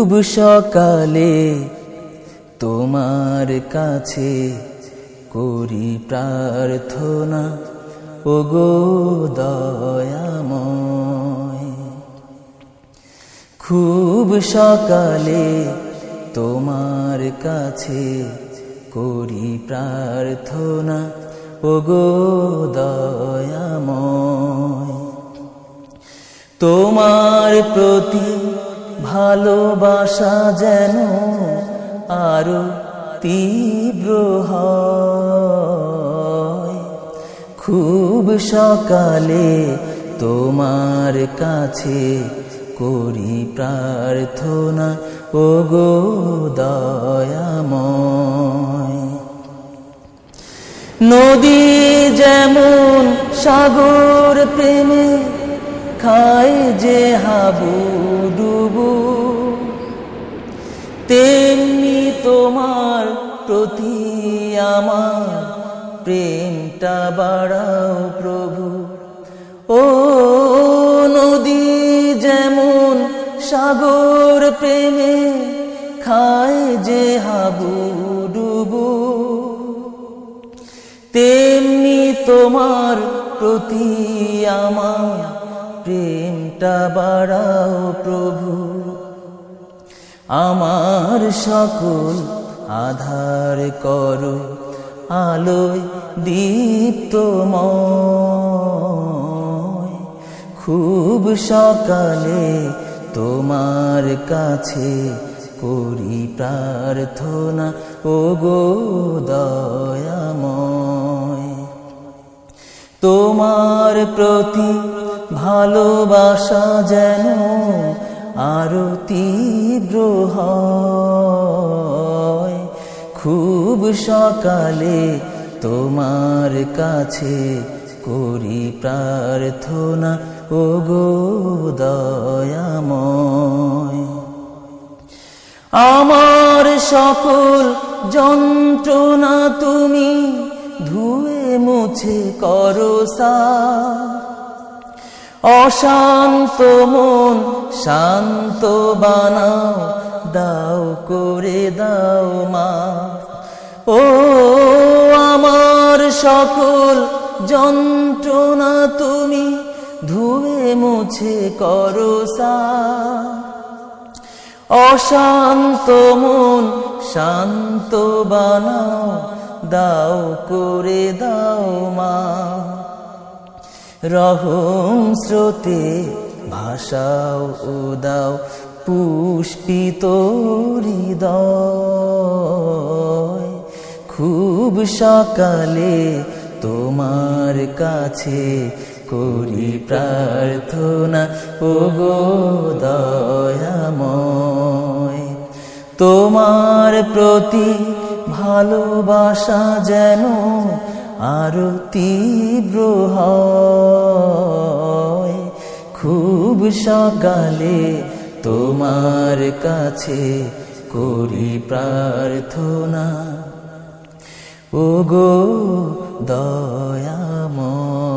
খুব সকালে তোমার কাছে করি প্রার্থনা, ওগো দয়াময়। খুব সকালে তোমার কাছে করি প্রার্থনা, ওগো দয়াময়। তোমার প্রতি ভালোবাসা যেন আরো তীব্র হয়। খুব সকালে তোমার কাছে করি প্রার্থনা, ওগো দয়াময়। নদী যেমন সাগর প্রেমে খায় যে হাবুডুবু, তেমনি তোমার প্রতি আমার প্রেমটা বাড়াও প্রভু। ও নদী যেমন সাগর প্রেমে খায় যে হাবুডুবু, তেমনি তোমার প্রতি আমার প্রেমটা বাড়াও প্রভু। আমার সকল আধার করো আলোয় দীপ্তময়। খুব সকালে তোমার কাছে করি প্রার্থনা, ওগো দয়াময়। তোমার প্রতি ভালোবাসা যেন আরো তীব্র হয়। খুব সকালে তোমার কাছে করি প্রার্থনা, ওগো দয়াময়। আমার সকল যন্ত্রণা তুমি ধুয়ে মুছে করো সাফ। অশান্ত মন শান্ত বানাও, দাও করে দাও মাফ। ও আমার সকল যন্ত্রণা তুমি ধুয়ে মুছে করো সাফ। অশান্ত মন শান্ত বানাও, দাও করে দাও মাফ। রহম স্রোতে ভাসাও ও দাও পুষ্পিত হৃদয়। খুব সকালে তোমার কাছে করি প্রার্থনা, ওগো দয়াময়। তোমার প্রতি ভালোবাসা যেন আরো তীব্র হয়। খুব সকালে তোমার কাছে করি প্রার্থনা, ওগো দয়াময়।